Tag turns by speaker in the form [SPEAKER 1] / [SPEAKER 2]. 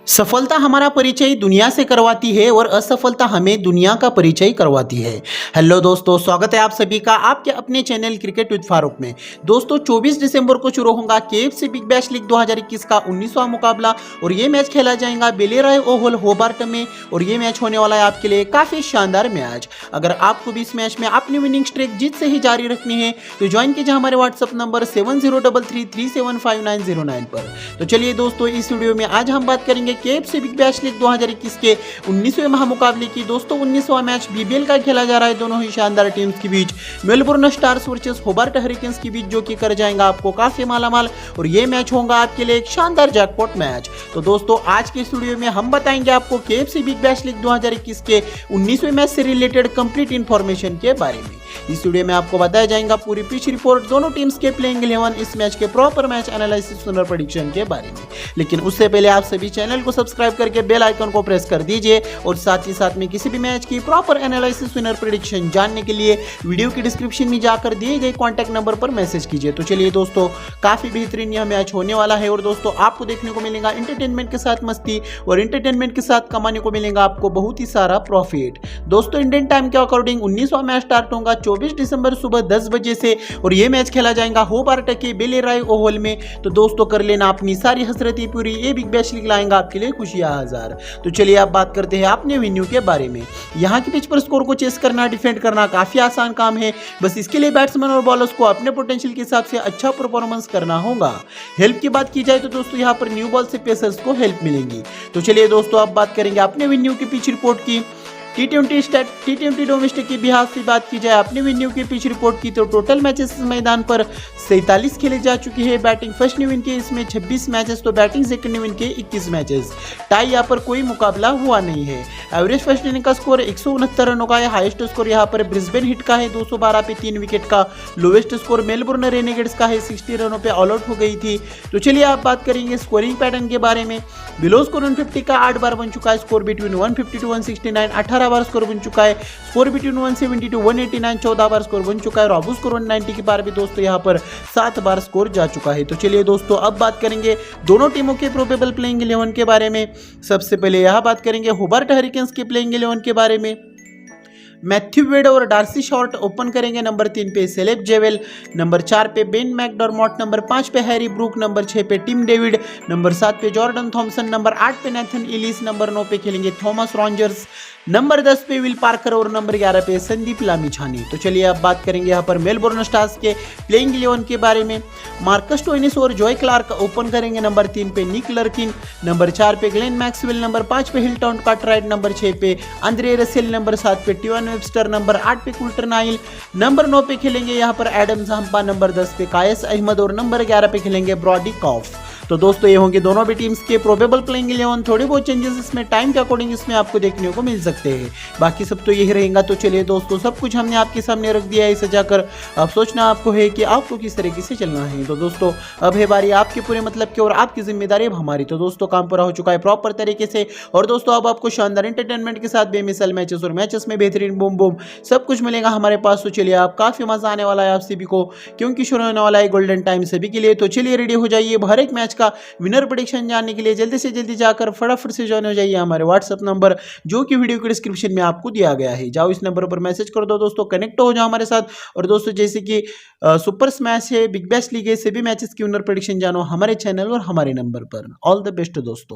[SPEAKER 1] सफलता हमारा परिचय दुनिया से करवाती है और असफलता हमें दुनिया का परिचय करवाती है। हेलो दोस्तों, स्वागत है आप सभी का आपके अपने चैनल क्रिकेट विद फारूक में। दोस्तों 24 दिसंबर को शुरू होगा केएफसी बिग बैश लीग 2021 का 19वां मुकाबला और ये मैच खेला जाएगा बेलेराय ओवल होबार्ट में और ये मैच होने वाला है आपके लिए काफी शानदार मैच। अगर आपको भी इस मैच में अपनी विनिंग स्ट्रीक जीत से ही जारी रखनी है तो ज्वाइन कीजिए हमारे व्हाट्सएप नंबर 7033375909 पर। तो चलिए दोस्तों, इस वीडियो में आज हम बात करेंगे केएफसी बिग बैश लीग 2021 के 19वें महामुकाबले की। दोस्तों 19वां मैच बीबीएल का खेला जा रहा है दोनों ही शानदार टीम्स के बीच, Melbourne Stars versus Hobart Hurricanes के बीच, जो कि कर जाएगा आपको काफी मालामाल और ये मैच होगा आपके लिए एक शानदार जैकपॉट मैच। तो दोस्तों आज के स्टूडियो में हम बताएंगे आपको केएफसी बिग बैश लीग 2021 के 19वें मैच से रिलेटेड कंप्लीट इंफॉर्मेशन के बारे में। इस वीडियो में आपको बताया जाएगा पूरी पिच रिपोर्ट, दोनों टीम्स के प्लेइंग 11, इस मैच के प्रॉपर मैच एनालिसिस और प्रेडिक्शन के बारे में। लेकिन उससे पहले आप सभी चैनल को सब्सक्राइब करके बेल आइकन को प्रेस कर दीजिए और साथ ही साथ में किसी भी मैच की प्रॉपर एनालिसिस विनर प्रेडिक्शन जानने के लिए वीडियो की डिस्क्रिप्शन में जाकर दिए गए कॉन्टैक्ट नंबर पर मैसेज कीजिए। तो चलिए दोस्तों, काफी बेहतरीन यह मैच होने वाला है और दोस्तों आपको देखने को मिलेगा एंटरटेनमेंट के साथ मस्ती और एंटरटेनमेंट के साथ कमाने को मिलेगा आपको बहुत ही सारा प्रॉफिट। दोस्तों इंडियन टाइम के अकॉर्डिंग 19वां मैच स्टार्ट होगा 24 दिसंबर सुबह 10 बजे से और ये मैच खेला जाएगा होबार्ट के बेलेराय ओवल में। तो दोस्तों कर लेना अपनी सारी हसरती पूरी, ये बिग बैश लीग लाएंगा आपके लिए खुशियां हजार। तो चलिए आप बात करते हैं अपने वेन्यू के बारे में। यहाँ की पिच पर स्कोर को चेस करना, डिफेंड करना काफी आसान काम है, बस इसके लिए बैट्समैन और बॉलर्स को अपने पोटेंशियल के हिसाब से अच्छा परफॉर्मेंस करना होगा। हेल्प की बात की जाए तो दोस्तों यहाँ पर न्यू बॉल से पेसर्स को हेल्प मिलेंगी। तो चलिए दोस्तों अब बात करेंगे अपने वेन्यू की पिच रिपोर्ट की। टी20 डोमेस्टिक की बिहार से बात की जाए अपने वेन्यू की पिच रिपोर्ट की तो टोटल मैचेस इस मैदान पर 47 खेले जा चुके हैं। बैटिंग फर्स्ट इनिंग के इसमें 26 मैचेस तो बैटिंग सेकंड इनिंग के 21 मैचेस। टाई यहाँ पर कोई मुकाबला हुआ नहीं है। एवरेज फर्स्ट इनिंग का स्कोर 169 रनों का है। हाईएस्ट स्कोर यहाँ पर ब्रिस्बेन हिट का है 212 पे 3 विकेट का। लोवेस्ट स्कोर मेलबोर्न रेनेगेड्स का है 60 रनों पे ऑल आउट हो गई थी। तो चलिए आप बात करेंगे स्कोरिंग पैटर्न के बारे में। बिलो स्कोर 150 का 8 बार बन चुका है। स्कोर बिटवीन 150 टू 169 18 बार स्कोर बन चुका है। स्कोर बिटवीन 170 टू 189 14 बार स्कोर बन चुका है। और अबू स्कोर 190 के बार भी दोस्तों यहाँ पर 7 बार स्कोर जा चुका है। तो चलिए दोस्तों अब बात करेंगे दोनों टीमों के प्रोबेबल प्लेइंग 11 के बारे में। सबसे पहले यहाँ बात करेंगे होबार्ट हरिकेन्स के प्लेइंग 11 के बारे में। मैथ्यू वेड और डार्सी शॉर्ट ओपन करेंगे। नंबर 3 पे सेलेब जेवेल, नंबर 4 पे बेन मैकडॉर्मॉट, नंबर 5 पे हैरी ब्रूक, नंबर 6 पे टिम डेविड, नंबर 7 पे जॉर्डन थॉमसन, नंबर 8 पे नेथन इलिस, नंबर 9 पे खेलेंगे थॉमस रॉन्जर्स, नंबर 10 पे विल पार्कर और नंबर 11 पे संदीप लामिछानी। तो चलिए अब बात करेंगे यहाँ पर मेलबोर्न स्टार्स के प्लेइंग 11 के बारे में। मार्कस स्टोइनिस और जॉय क्लार्क ओपन करेंगे। नंबर 3 पे निक लर्किन, नंबर 4 पे ग्लेन मैक्सवेल, नंबर 5 पे हिल्टन कार्टराइट, नंबर 6 पे आंद्रे रसेल, नंबर 7 पे टिवन वेबस्टर, नंबर 8 पे कुल्टर नाइल, नंबर 9 पे खेलेंगे यहाँ पर एडम झांपा, नंबर 10 पे कायस अहमद और नंबर 11 पे खेलेंगे ब्रॉडी कॉफ। तो दोस्तों ये होंगे दोनों भी टीम्स के प्रोबेबल प्लेइंग 11। थोड़े बहुत चेंजेस इसमें टाइम के अकॉर्डिंग इसमें आपको देखने को मिल सकते हैं, बाकी सब तो यही रहेगा। तो चलिए दोस्तों सब कुछ हमने आपके सामने रख दिया है सजाकर। अब सोचना आपको है कि आपको किस तरीके से चलना है। तो दोस्तों अब है बारी आपके पूरे मतलब की और आपकी जिम्मेदारी अब हमारी। तो दोस्तों काम पूरा हो चुका है प्रॉपर तरीके से और दोस्तों अब आपको शानदार एंटरटेनमेंट के साथ बेमिसाल मैचेस और मैचेस में बेहतरीन बूम बूम सब कुछ मिलेगा हमारे पास। तो चलिए आप काफी मजा आने वाला है आप सभी को, क्योंकि शुरू होने वाला है गोल्डन टाइम सभी के लिए। तो चलिए रेडी हो जाइए हर एक मैच का विनर प्रेडिक्शन जानने के लिए। जल्दी से जल्दी जाकर फटाफट से ज्वाइन हो जाइए हमारे व्हाट्सएप नंबर, जो कि वीडियो के डिस्क्रिप्शन में आपको दिया गया है। जाओ इस नंबर पर मैसेज कर दो दोस्तों, कनेक्ट हो जाओ हमारे साथ। और दोस्तों जैसे कि सुपर स्मैश है, बिग बैश लीग है, सभी मैचेस की विनर प्रेडिक्शन जानो हमारे चैनल और हमारे नंबर पर। ऑल द बेस्ट दोस्तों।